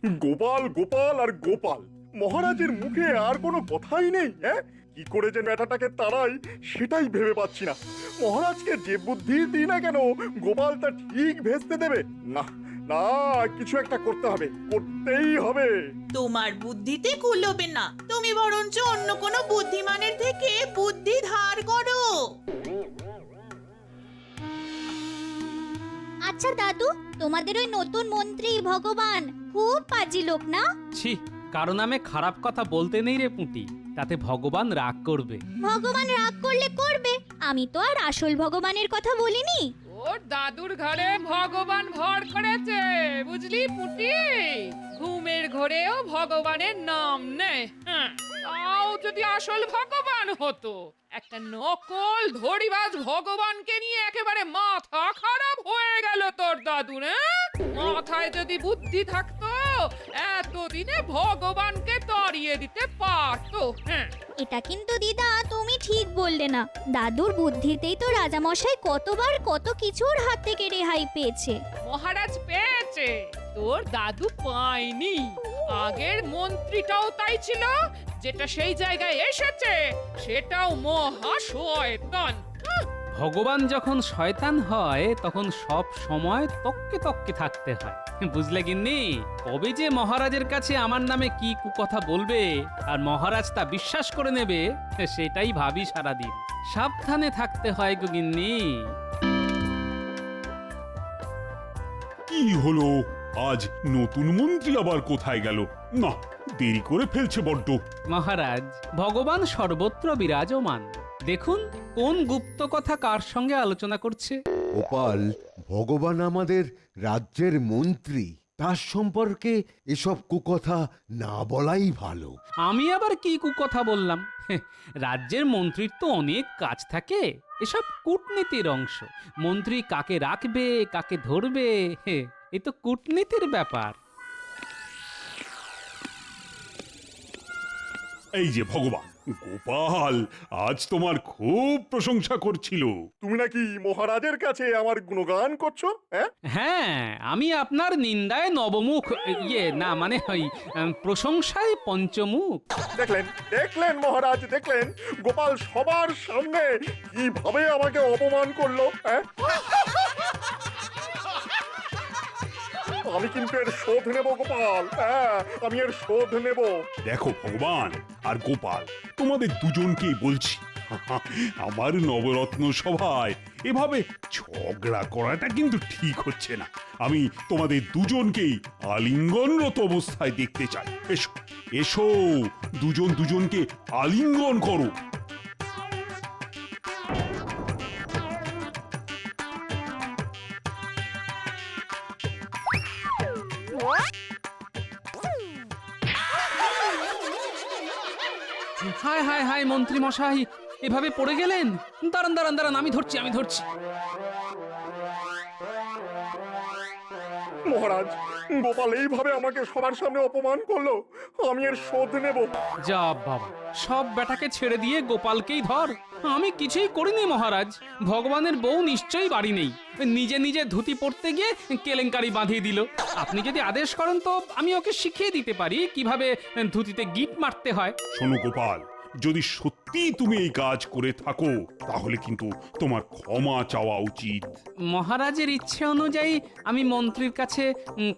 গোপাল গোপাল আর গোপাল, মহারাজের মুখে আর কোনো কথাই নেই। হ্যাঁ, কি করে যে ব্যাটাটাকে তাড়াই সেটাই ভেবে পাচ্ছি না। মহারাজকে যে বুদ্ধি দিই না কেন, গোপাল তা ঠিক ভেস্তে দেবে না। না, কিছু একটা করতে হবে, করতেই হবে। তোমার বুদ্ধিতে কুলোবে না, তুমি বরঞ্চ অন্য কোনো বুদ্ধিমানের থেকে বুদ্ধি ধার করো। আচ্ছা দাদু, তোমাদের ওই নতুন মন্ত্রী ভগবান খুব পাজি লোক না? ছি, কারো নামে খারাপ কথা বলতে নেই রে পুঁটি, তাতে ভগবান রাগ করবে। ভগবান রাগ করলে করবে, আমি তো আর আসল ভগবানের কথা বলিনি। ওর দাদুর ঘরে ভগবান ভর করেছে, বুঝলি পুটি? ঘুমের ঘরেও ভগবানের নাম নেই। তাও যদি আসল ভগবান হতো, একটা নকল ধড়িবাজ ভগবানকে নিয়ে একেবারে মাথা খারাপ হয়ে গেল তোর দাদুর। মাথায় যদি বুদ্ধি থাকতো, এতদিনে ভগবানকে তাড়িয়ে দিতে পারতো। এটা কিন্তু দিদা তুমি ঠিক বললে না। দাদুর বুদ্ধিতেই তো রাজামশাই কতবার কত কিছুর হাত থেকে রেহাই পেয়েছে। মহারাজ পেয়েছে, তোর দাদু পায়নি। আগের মন্ত্রীটাও তাই ছিল, যেটা সেই জায়গায় এসেছে সেটাও মহা শয়তান। ভগবান যখন শয়তান হয় তখন সব সময় তককে তককে থাকতে হয়, বুঝলে গিন্নি? কবে যে মহারাজের কাছে আমার নামে কি কুকথা বলবে আর মহারাজ তা বিশ্বাস করে নেবে, সেটাই ভাবি সারাদিন। সাবধানে থাকতে হয় গো গিন্নি। কি হলো আজ? নতুন মন্ত্রী আবার কোথায় গেল? না, দেরি করে ফেলছে বড্ড। মহারাজ, ভগবান সর্বত্র বিরাজমান। দেখুন কোন গুপ্ত কথা কার সঙ্গে আলোচনা করছে। গোপাল, ভগবান আমাদের রাজ্যের মন্ত্রী, তার সম্পর্কে এসব কুকথা না বলাই ভালো। আমি আবার কি কুকথা বললাম? রাজ্যের মন্ত্রীর তো অনেক কাজ থাকে, এসব কূটনীতির অংশ। মন্ত্রী কাকে রাখবে, কাকে ধরবে, এ তো কূটনীতির ব্যাপার। এই যে ভগবান, গোপাল আজ তোমার খুব প্রশংসা করছিল। তুমি নাকি মহারাজের কাছে আমার গুণগান করছো? হ্যাঁ, হ্যাঁ, আমি আপনার নিন্দায় নবমুখ, না মানে ওই প্রশংসায় পঞ্চমুখ। দেখলেন দেখলেন মহারাজ, দেখলেন গোপাল সবার সামনে কিভাবে আমাকে অপমান করলো। হ্যাঁ, আমি কিন্তু এর শোধ নেব গোপাল। হ্যাঁ, আমি এর শোধ নেব। দেখো ভগবান আর গোপাল, তোমাদের দুজনকেই বলছি, আমার নবরত্ন সভায় এভাবে ঝগড়া করাটা কিন্তু ঠিক হচ্ছে না। আমি তোমাদের দুজনকেই আলিঙ্গনরত অবস্থায় দেখতে চাই। এসো এসো, দুজন দুজনকে আলিঙ্গন করো। হায় হায় হায়, মন্ত্রী মশাই এভাবে পড়ে গেলেন? দাঁড়ান দাঁড়ান দাঁড়ান, আমি ধরছি আমি ধরছি। মহারাজ, গোপাল এইভাবে আমাকে সবার সামনে অপমান করলো, আমি এর শোধ নেব। যা বাবা, সব বেটাকে ছেড়ে দিয়ে গোপালকেই ধর। আমি কিছুই করিনি মহারাজ, ভগবানের বউ নিশ্চয়ই বাড়ি নেই, নিজে নিজে ধুতি পড়তে গিয়ে কেলেঙ্কারি বাঁধিয়ে দিল। আপনি যদি আদেশ করেন তো আমি ওকে শিখিয়ে দিতে পারি কিভাবে ধুতিতে গিট মারতে হয়। শোনো গোপাল, যদি সত্যি তুমি এই কাজ করে থাকো তাহলে কিন্তু তোমার ক্ষমা চাওয়া উচিত। মহারাজের ইচ্ছে অনুযায়ী আমি মন্ত্রীর কাছে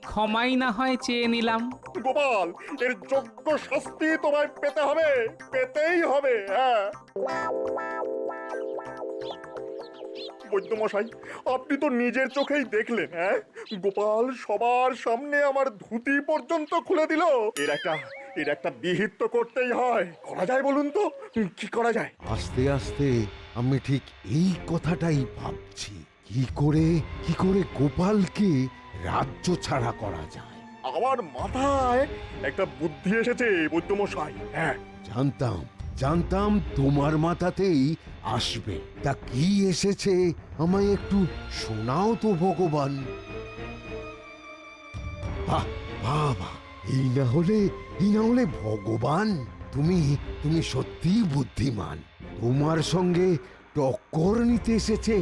ক্ষমাই না হয় চেয়ে নিলাম। গোপাল, এর যোগ্য শাস্তি তোমায় পেতে হবে, পেতেই হবে। হ্যাঁ, বৈদ্যমশাই, আপনি তো নিজের চোখেই দেখলেন। হ্যাঁ, গোপাল সবার সামনে আমার ধুতি পর্যন্ত খুলে দিল। এর একটা বিহিত তো করতেই হয়। করা যায় বলুন তো, কি করা যায়? আস্তে আস্তে আমি ঠিক এই কথাটাই ভাবছি, কি করে গোপালকে রাজ্য ছাড়া করা যায়। আমার মাথায় একটা বুদ্ধি এসেছে বৈদ্যমশাই। হ্যাঁ, জানতাম তোমার মাথাতেই আসবে। তা কি এসেছে আমায় একটু শোনাও তো ভগবান। বাহ বাহ বাহ, এই না হলে ভগবান, তুমি সত্যিই বুদ্ধিমান। তোমার সঙ্গে টক্কর নিতে এসেছে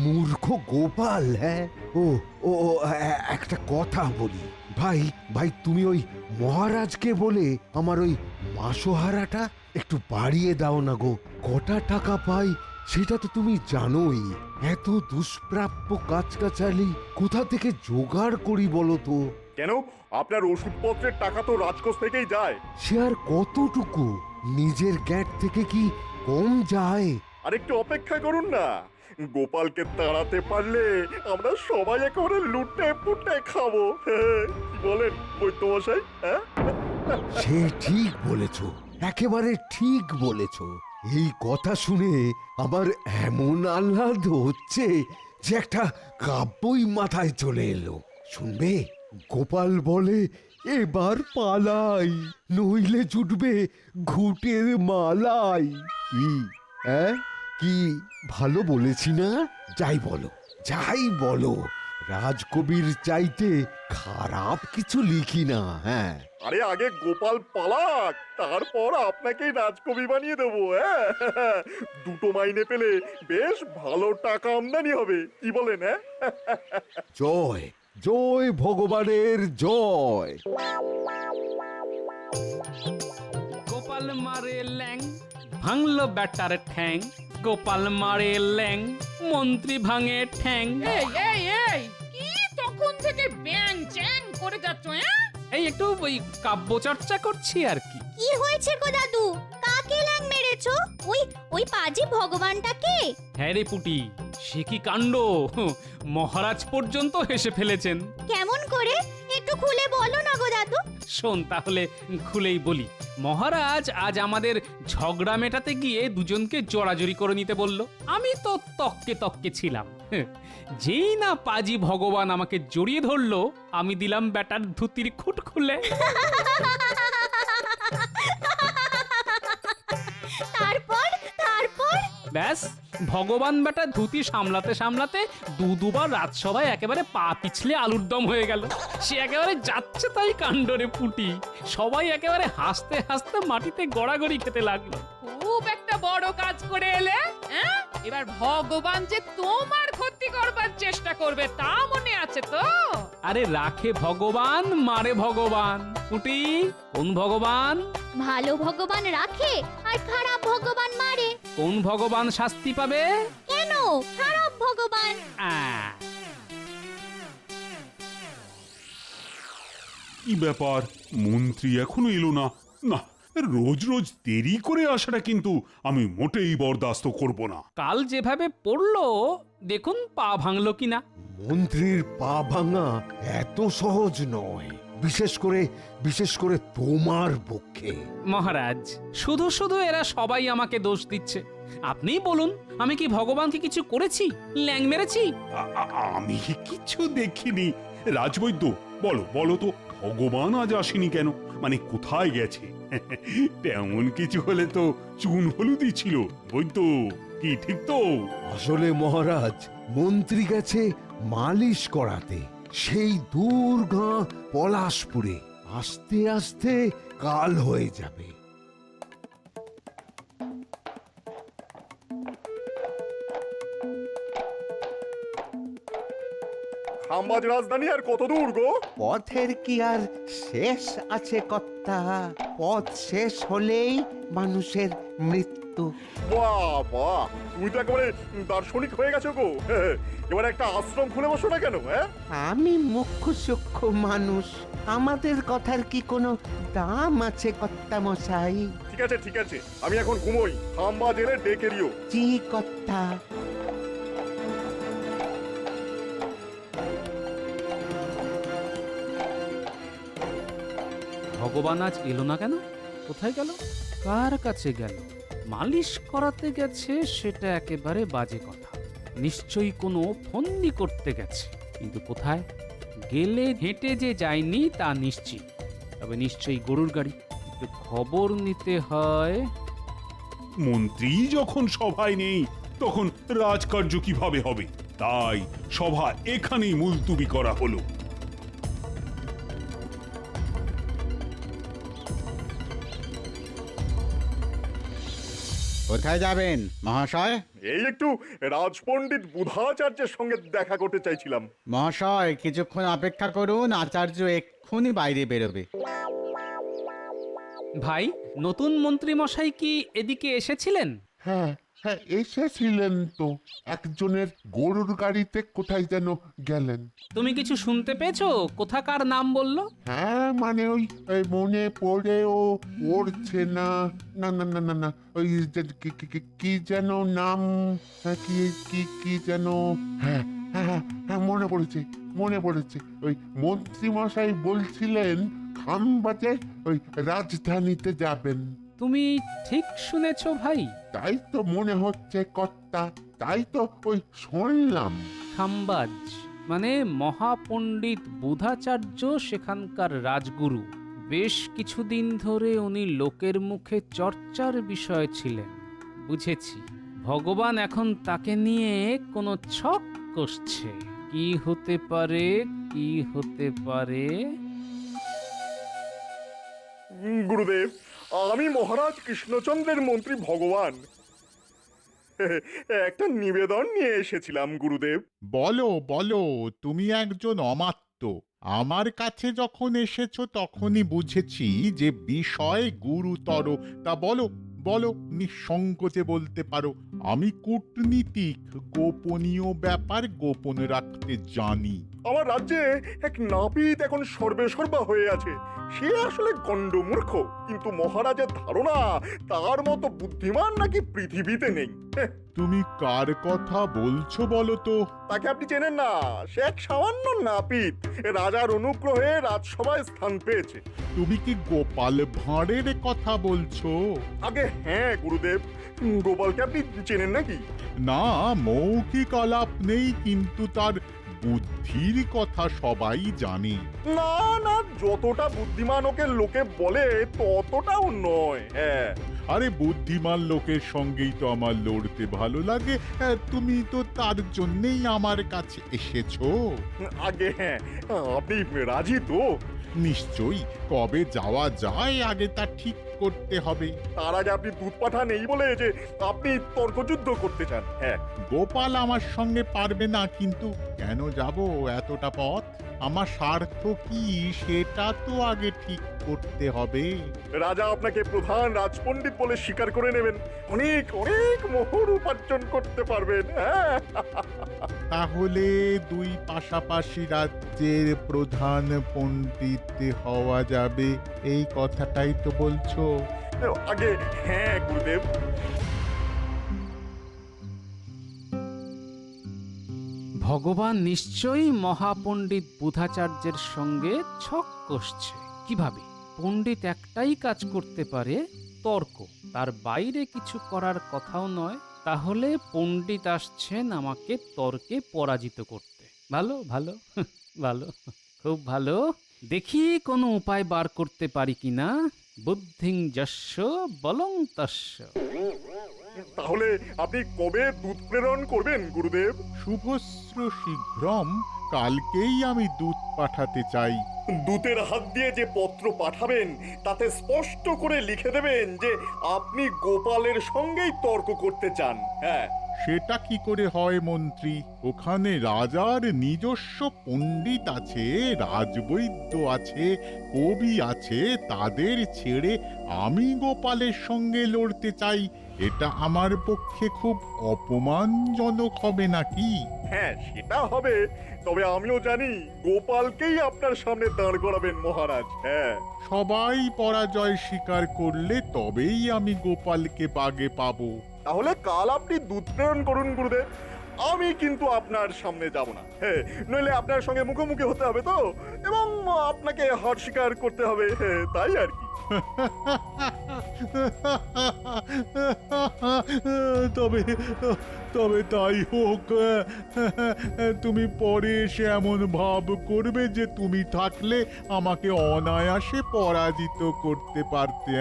মূর্খ গোপাল। হ্যাঁ, ও ও ও, একটা কথা বলি, ভাই ভাই তুমি ওই মহারাজকে বলে আমার ওই মাসোহারাটা একটু বাড়িয়ে দাও না গো। কটা টাকা পাই সেটা তো তুমি জানোই। এত দুষ্প্রাপ্য কাজকাচালি কোথা থেকে জোগাড় করি বলো তো? কেন, আপনার ওষুধপত্রের টাকা তো রাজকোষ থেকেই যায়। সে আর কতটুকু? নিজের গ্যাট থেকে কি কম যায়? আর একটু অপেক্ষা করুন না, গোপালকে তাড়াতে পারলে আমরা সবাই একেবারে লুটে পুটে খাবো। কি বলেন বৈদ্যমশাই? হ্যাঁ, সে ঠিক বলেছ, একেবারে ঠিক বলেছ। এই কথা শুনে আমার এমন আহ্লাদ হচ্ছে যে একটা কাব্যই মাথায় চলে এলো। শুনবে, গোপাল বলে এবার পালাই, নইলে জুটবে ঘুটের মালাই। কি হ্যাঁ, কি ভালো বলেছি না? যাই বলো, যাই বলো, রাজকবির চাইতে খারাপ কিছু লিখি না। হ্যাঁ, আরে আগে গোপাল পালাক, তারপর আপনাকেই রাজকবি বানিয়ে দেবো। হ্যাঁ, দুটো মাইনে পেলে বেশ ভালো টাকা আমদানি হবে। কি বলেন? হ্যাঁ, জয় জয় ভগবানের জয়। গোপাল মারে ল্যাং, ভাঙলো ব্যাটার ঠ্যাং। গোপাল মারে ল্যাং, মন্ত্রী ভাঙে ঠ্যাং। এই এই এই কি তখন থেকে ব্যাং চ্যাং করে যাচ্ছ? এই একটু ওই কাব্য চর্চা করছি আর কি। কি হয়েছে গো দাদু? কাকে ল্যাং মেরেছো? ওই ওই পাজি ভগবানটাকে? হ্যাঁ রে পুটি, সে কি কাণ্ড! মহারাজ পর্যন্ত হেসে ফেলেছেন। কেমন করে? একটু খুলে বলো না গো দাদু। শোন তাহলে খুলেই বলি। মহারাজ আজ আমাদের ঝগড়া মেটাতে গিয়ে দুজনকে জড়াজড়ি করে নিতে বলল। আমি তো তককে তককে ছিলাম। যেই না পাজি ভগবান আমাকে জড়িয়ে ধরলো, আমি দিলাম ব্যাটার ধুতির খুঁট খুলে। তারপর তারপর ব্যাস, ভগবান বেটা ধুতি সামলাতে সামলাতে দুবার রাজসভায় একেবারে পা পিছলে আলুর দম হয়ে গেল। সে একেবারে যাচ্ছে তাই কাণ্ডরে পুটি। সবাই একেবারে হাসতে হাসতে মাটিতে গড়াগড়ি খেতে লাগলো। খুব একটা বড় কাজ করে এলে। এবার ভগবান যে তোমার ক্ষতি করবার চেষ্টা করবে তা মনে আছে তো? আরে রাখে ভগবান, মারে ভগবান। পুটি, কোন ভগবান? ভালো ভগবান রাখে আর খারাপ ভগবান মারে। কোন ভগবান শাস্তি পাবে? কেন খারাপ ভগবান? আহ, কি ব্যাপার, মন্ত্রী এখনো এলো না? না, রোজ রোজ দেরি করে আসাটা কিন্তু আমি মোটেই বরদাস্ত করব না। কাল যেভাবে পড়লো দেখুন পা ভাঙলো কিনা। মন্ত্রীর পা ভাঙা এত সহজ নয়, বিশেষ করে তোমার পক্ষে। মহারাজ, শুধু শুধু এরা সবাই আমাকে দোষ দিচ্ছে। আপনিই বলুন, আমি কি ভগবানকে কিছু করেছি? ল্যাং মেরেছি? আমি কিছু দেখিনি। রাজবৈদ্য, বলো বলো তো, ভগবান আজ আসেনি কেন? মানে কোথায় গেছে? তেমন কিছু হলে তো চুন হলুদই ছিল। বৈদ্য, কি ঠিক তো? আসলে মহারাজ, মন্ত্রী গেছে মালিশ করাতে সেই দূর গাঁ পলাশপুরে। আস্তে আস্তে কাল হয়ে যাবে। খাম্বাজ রাজধানী আর কত দূর গো? পথের কি আর শেষ আছে কর্তা? পথ শেষ হলেই মানুষের মৃত্যু। বাহ বাহ, তুমি তো একেবারে দার্শনিক হয়ে গেছো গো। এবার একটা আশ্রম খুলে বসো না কেন? হ্যাঁ, আমি মুখ্য সূক্ষ্ম মানুষ, আমাদের কথার কি কোনো দাম আছে কর্তা মশাই? ঠিক আছে ঠিক আছে, আমি এখন ঘুমোই। খাম্বা জেলে ডেকে দিও। জি কর্তা। ভগবান আজ এলো না কেন? কোথায় গেল? কার কাছে গেল? মালিশ করাতে গেছে সেটা একেবারে বাজে কথা। নিশ্চয়ই কোনো ফন্দি করতে গেছে, কিন্তু কোথায় গেলে? হেঁটে যে যায়নি তা নিশ্চিত, তবে নিশ্চয়ই গরুর গাড়ি। একটু খবর নিতে হয়। মন্ত্রী যখন সভায় নেই তখন রাজকার্য কিভাবে হবে? তাই সভা এখানেই মুলতুবি করা হলো। কোথায় যাবেন মহাশয়? এই একটু রাজপণ্ডিত বুধাচার্যের সঙ্গে দেখা করতে চাইছিলাম। মহাশয় কিছুক্ষণ অপেক্ষা করুন, আচার্য এক্ষুনি বাইরে বেরোবে। ভাই, নতুন মন্ত্রী মশাই কি এদিকে এসেছিলেন? হ্যাঁ হ্যাঁ, এসেছিলেন তো। একজনের গরুর গাড়িতে কোথায় যেন গেলেন। তুমি কিছু শুনতে পেয়েছো? কোথাকার নাম বললো? হ্যাঁ মানে ওই ওই মনে পড়েও পড়ছে না। না না না না না, ওই কি যেন নাম, কি কি কি যেন। হ্যাঁ হ্যাঁ হ্যাঁ হ্যাঁ, মনে পড়েছে। ওই মন্ত্রী মশাই বলছিলেন খামবাজে ওই রাজধানীতে যাবেন। তুমি ঠিক শুনেছো ভাই। তাই তো মনে হচ্ছে কর্তা, তাই তো ওই শুনলাম। খাম্বাজ মানে মহাপণ্ডিত বুধাচার্য সেখানকার রাজগুরু। বেশ কিছুদিন ধরে উনি লোকের মুখে চর্চার বিষয় ছিলেন। বুঝেছি, ভগবান এখন তাকে নিয়ে কোনো ছক কষছে। কি হতে পারে, কি হতে পারে? গুরুদেব, আমি মহারাজ কৃষ্ণচন্দ্রের মন্ত্রী ভগবান। একটা নিবেদন নিয়ে এসেছিলাম গুরুদেব। বলো বলো, তুমি একজন অমাত্য। আমার কাছে যখন এসেছো তখনই বুঝেছি যে বিষয় গুরুতর। তা বলো বলো, নিঃসংকোচে বলতে পারো। আমি কূটনীতিক, গোপনীয় ব্যাপার গোপন রাখতে জানি। আমার রাজ্যে এক নাপিত এখন সর্বেসর্বা হয়ে আছে। সে আসলে গণ্ডমূর্খ, কিন্তু মহারাজের ধারণা তার মতো বুদ্ধিমান নাকি পৃথিবীতে নেই। তুমি কার কথা বলছো বলো তো? তাকে আপনি চেনেন না? সে এক সামান্য নাপিত, রাজার অনুগ্রহে রাজসভায় স্থান পেয়েছে। তুমি কি গোপাল ভাঁড়ের কথা বলছো? আগে হ্যাঁ গুরুদেব, গোপালকে আপনি চেনেন নাকি? না, মৌখিক আলাপ নেই, কিন্তু তার বুদ্ধির কথা সবাই জানে। না না, যতটা বুদ্ধিমান ওকে লোকে বলে ততটাও নয়। হ্যাঁ, আরে বুদ্ধিমান লোকের সঙ্গেই তো আমার লড়তে ভালো লাগে। তুমি তো তার জন্যেই আমার কাছে এসেছো। আগে হ্যাঁ, আপনি রাজি তো? নিশ্চয়ই। কবে যাওয়া যায় আগে তা ঠিক করতে হবে। তার আগে আপনি দুধ পাঠা নেই বলে যে আপনি তর্কযুদ্ধ করতে চান। হ্যাঁ, গোপাল আমার সঙ্গে পারবে না, কিন্তু কেন যাব এতটা পথ? আমার স্বার্থ কি সেটা তো আগে ঠিক করতে হবে। রাজা আপনাকে প্রধান রাজপণ্ডিত বলে স্বীকার করে নেবেন, অনেক অনেক মোহর উপার্জন করতে পারবেন। হ্যাঁ, তাহলে দুই পাশাপাশি রাজ্যের প্রধান পণ্ডিত হওয়া যাবে, এই কথাটাই তো বলছো? আগে হ্যাঁ গুরুদেব। ভগবান নিশ্চয়ই মহাপণ্ডিত বুধাচার্যের সঙ্গে ছক কষছে। কিভাবে? পণ্ডিত একটাই কাজ করতে পারে, তর্ক। তার বাইরে কিছু করার কথাও নয়। তাহলে পণ্ডিত আসছেন আমাকে তর্কে পরাজিত করতে। ভালো ভালো ভালো, খুব ভালো। দেখি কোনো উপায় বার করতে পারি কিনা। বুদ্ধিং যস্য বলং তস্য। তাহলে আপনি কবে দুধ প্রেরণ করবেন গুরুদেব? শুভস্র শীঘ্রম, কালকেই আমি দুধ পাঠাতে চাই। দূতের হাত দিয়ে যে পত্র পাঠাবেন তাতে স্পষ্ট করে লিখে দেবেন যে আপনি গোপালের সঙ্গেই তর্ক করতে চান। হ্যাঁ, সেটা কি করে হয় মন্ত্রী? ওখানে রাজার নিজস্ব পণ্ডিত আছে, রাজবৈদ্য আছে, কবি আছে। তাদের ছেড়ে আমি গোপালের সঙ্গে লড়তে চাই, এটা আমার পক্ষে খুব অপমানজনক হবে নাকি? হ্যাঁ সেটা হবে, তবে আমিও জানি গোপালকেই আপনার সামনে দাঁড় করাবেন মহারাজ। হ্যাঁ, সবাই পরাজয় স্বীকার করলে তবেই আমি গোপালকে বাগে পাবো। তাহলে কাল আপনি দুধ প্রেরণ করুন গুরুদেব। আমি কিন্তু আপনার সামনে যাব না। হ্যাঁ, নইলে আপনার সঙ্গে মুখোমুখি হতে হবে তো, এবং আপনাকে হার স্বীকার করতে হবে। হ্যাঁ, তাই আর কি। তবে তবে তাই হোক। তুমি পরে এসে এমন ভাব করবে যে তুমি থাকলে আমাকে অনায়াসে পরাজিত করতে পারতে।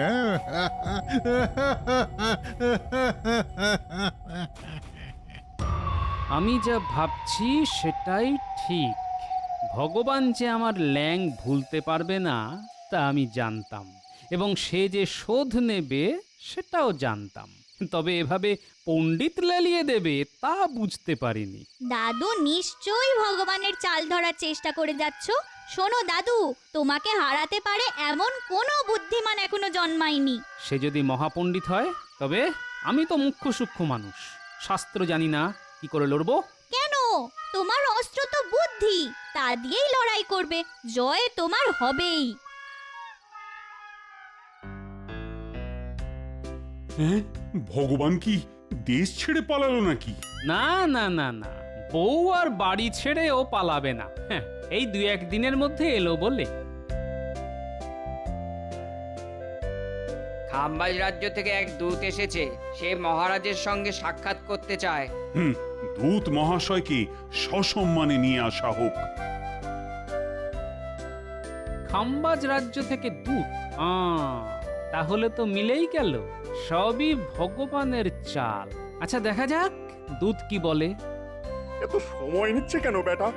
আমি যা ভাবছি সেটাই ঠিক। ভগবান যে আমার ল্যাং ভুলতে পারবে না তা আমি জানতাম, এবং সে যে শোধ নেবে সেটাও জানতাম। তবে এভাবে পণ্ডিত লেলিয়ে দেবে তা বুঝতে পারিনি। দাদু নিশ্চয়ই ভগবানের চাল ধরার চেষ্টা করে যাচ্ছ। শোনো দাদু, তোমাকে হারাতে পারে এমন কোনো বুদ্ধিমান এখনো জন্মায়নি। সে যদি মহাপণ্ডিত হয় তবে আমি তো মুখ্য সূক্ষ্ম মানুষ, শাস্ত্র জানি না, কি করে লড়বো? কেন? তোমার অস্ত্র তো বুদ্ধি, তা দিয়েই লড়াই করবে, জয় তোমার হবেই। হ্যাঁ, ভগবান কি দেশ ছেড়ে পালালো নাকি? না না না না, বউ আর বাড়ি ছেড়ে ও পালাবে না। হ্যাঁ, এই 2-1 দিনের মধ্যে এলো বলে। খাম্বাজ রাজ্য থেকে এক দূত এসেছে, সে মহারাজের সঙ্গে সাক্ষাৎ করতে চায়। দূত মহাশয়কে সসম্মানে নিয়ে আসা হোক। খাম্বাজ রাজ্য থেকে দূত? তাহলে তো মিলেই গেল, সবই ভগবানের চাল। আচ্ছা, দেখা যাক দূত কি বলে। এত সময় নিচ্ছে কেন বেটা?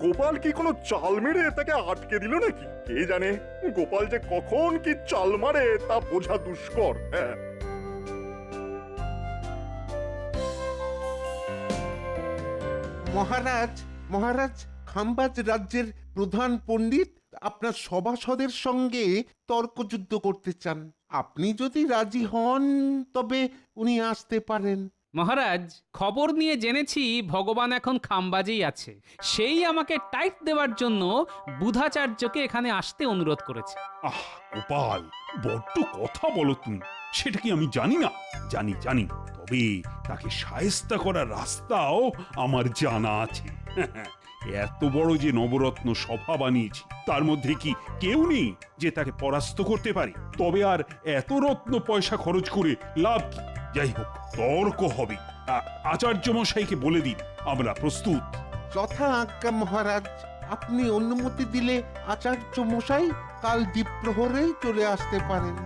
গোপাল কি কোনো চাল মেরে তাকে আটকে দিল নাকি? কে জানে গোপাল যে কখন কি চাল মারে তা বোঝা দুষ্কর। হ্যাঁ, মহারাজ, মহারাজ, খাম্বাজ রাজ্যের প্রধান পণ্ডিত আপনার সভাসদের সঙ্গে তর্কযুদ্ধ করতে চান। আপনি যদি রাজি হন তবে উনি আসতে পারেন। মহারাজ, খবর নিয়ে জেনেছি ভগবান এখন খাম্বাজেই আছে। সেই আমাকে টাইট দেওয়ার জন্য বুধাচার্যকে এখানে আসতে অনুরোধ করেছে। আহ গোপাল, বড্ড কথা বলো তুমি। সেটা কি আমি জানি না? জানি জানি, তবে তাকে শায়েস্তা করার রাস্তাও আমার জানা আছে। এত বড় যে নবরত্ন সভা বানিয়েছি, তার মধ্যে কি কেউ নেই যে তাকে পরাস্ত করতে পারে? তবে আর এত রত্ন পয়সা খরচ করে লাভ কি? যাই হোক, তর্ক হবে। আচার্য মশাইকে বলে দিন আমরা প্রস্তুত। যথা আজ্ঞা মহারাজ। আপনি অনুমতি দিলে আচার্য মশাই কাল দ্বীপ্রহরেই চলে আসতে পারেন।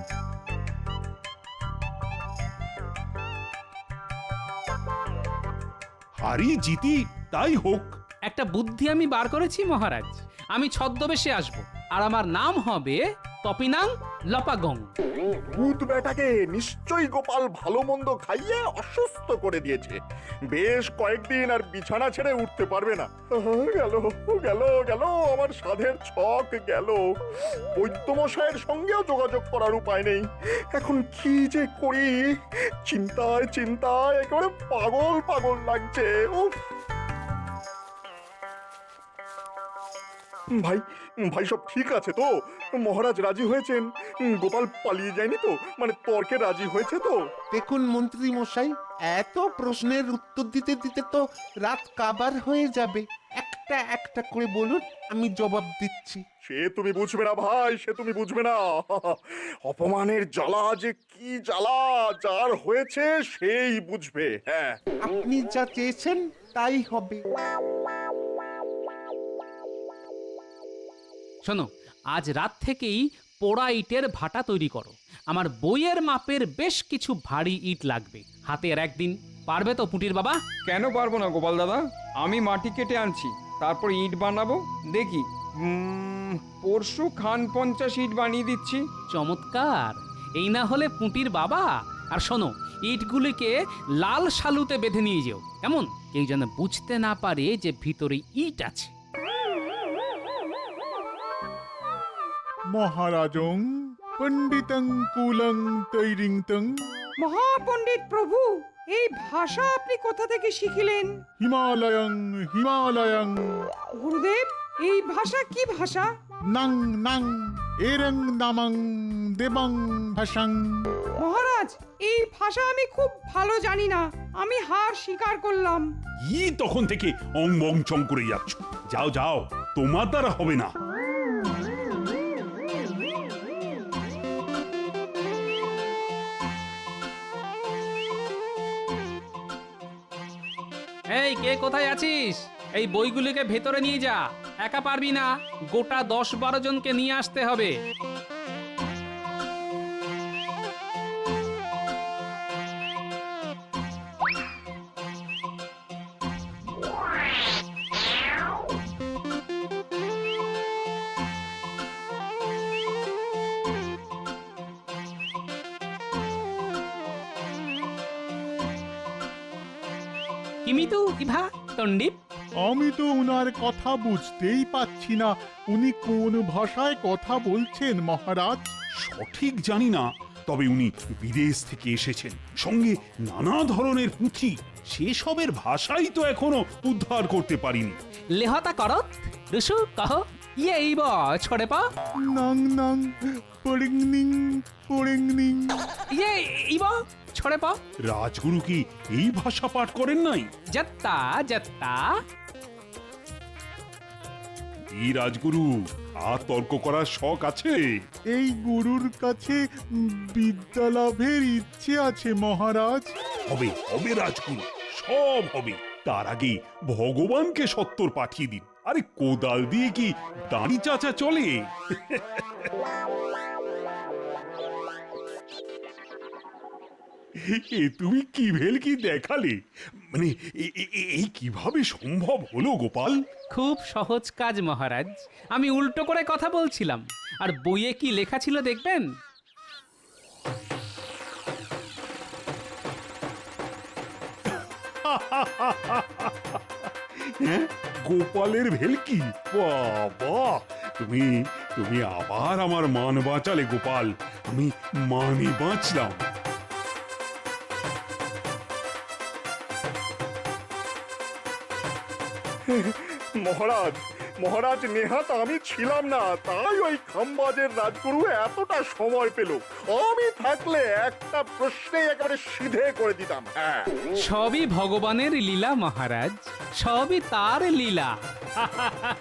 হারি জিতি তাই হোক। একটা বুদ্ধি আমি বার করেছি মহারাজ। আমি ছদ্মবেশে আসব, আর আমার নাম হবে তপিনাং লপাগং। ভূত বেটাকে নিশ্চয়ই গোপাল ভালো মন্দ খাইয়ে অসুস্থ করে দিয়েছে। বেশ কয়েকদিন আর বিছানা ছেড়ে উঠতে পারবে না। গেল গেল গেল, আমার সাধের ছক গেল। বৈদ্যমশাইয়ের সঙ্গেও যোগাযোগ করার উপায় নেই। এখন কি যে করি, চিন্তায় চিন্তায় একেবারে পাগল পাগল লাগছে। উফ! ভাই ভাই, সব ঠিক আছে তো? মহারাজ রাজি হয়েছেন? গোপাল পালিয়ে যায়নি তো? মানে তর্কে রাজি হয়েছে তো? দেখুন মন্ত্রী মশাই, এত প্রশ্নের উত্তর দিতে দিতে তো রাত কাবার হয়ে যাবে। একটা একটা করে বলুন, আমি জবাব দিচ্ছি। সে তুমি বুঝবে না ভাই, সে তুমি বুঝবে না। অপমানের জ্বালা যে কি জ্বালা, যার হয়েছে সেই বুঝবে। হ্যাঁ, আপনি যা চেয়েছেন তাই হবে। শোনো, আজ রাত থেকেই পোড়া ইটের ভাটা তৈরি করো। আমার বইয়ের মাপের বেশ কিছু ভারী ইট লাগবে। হাতে আর একদিন। পারবে তো পুটির বাবা? কেন পারবো না গোপাল দাদা, আমি মাটি কেটে আনছি, তারপর ইট বানাবো। দেখি, পরশু খান 50 ইট বানিয়ে দিচ্ছি। চমৎকার! এই না হলে পুটির বাবা। আর শোনো, ইটগুলিকে লাল শালুতে বেঁধে নিয়ে যেও, কেমন? কেউ যেন বুঝতে না পারে যে ভিতরে ইট আছে। মহারাজং পণ্ডিতং কুলং তৈরিংতং। মহাপণ্ডিত প্রভু, এই ভাষা আপনি কোথা থেকে শিখিলেন? হিমালয়ং হিমালয়ং। গুরুদেব, এই ভাষা কি ভাষা? নাং নাং এরং নামং দেবং ভাষাং। মহারাজ, এই ভাষা আমি খুব ভালো জানি না, আমি হার স্বীকার করলাম। তখন থেকে অং বং চং করে যাচ্ছ। যাও যাও, তোমার দ্বারা হবে না। এই, কে কোথায় আছিস? এই বইগুলিকে ভেতরে নিয়ে যা। একা পারবি না, গোটা 10-12 জনকে নিয়ে আসতে হবে। কিমিতু ইভা তন্ডিপ। আমি তো উনার কথা বুঝতেই পাচ্ছি না উনি কোন ভাষায় কথা বলছেন মহারাজ। সঠিক জানি না, তবে উনি বিদেশ থেকে এসেছেন, সঙ্গে নানা ধরনের পুঁথি, সেসবের ভাষাই তো এখনো উদ্ধার করতে পারিনি। লেহতা করত ঋষু কহ ইয়ে ইব ছড়ে পা নাং নাং পড়িংনিং পড়িংনিং। ইয়ে ইব ছড়ে পা। রাজগুরু কি এই ভাষা পাঠ করেন নাই? যত্তা যত্তা। এই রাজগুরু, আর তর্ক করার শখ আছে? এই গুরুর কাছে বিদ্যা লাভের ইচ্ছে আছে মহারাজ। হবে হবে রাজগুরু, সব হবে। তার আগে ভগবানকে সত্তর পাঠিয়ে দিন। আরে কোদাল দিয়ে কি দাঁড়ি চাচা চলে? এ তুমি কি ভেলকি দেখালে? মানে এই কিভাবে সম্ভব হলো গোপাল? খুব সহজ কাজ মহারাজ, আমি উল্টো করে কথা বলছিলাম। আর বইয়ে কি লেখা ছিল দেখবেন? হ্যাঁ, গোপালের ভেলকি? বাবা, তুমি তুমি আবার আমার মান বাঁচালে গোপাল। আমি মানে বাঁচলাম। মহারাজ, মহারাজ, নেহাত আমি ছিলাম না, তাই ওই খাম্বাজের রাজগুরু এতটা সময় পেল। আমি থাকলে একটা প্রশ্নে একেবারে সিধে করে দিতাম। হ্যাঁ, সবই ভগবানের লীলা মহারাজ, সবই তার লীলা।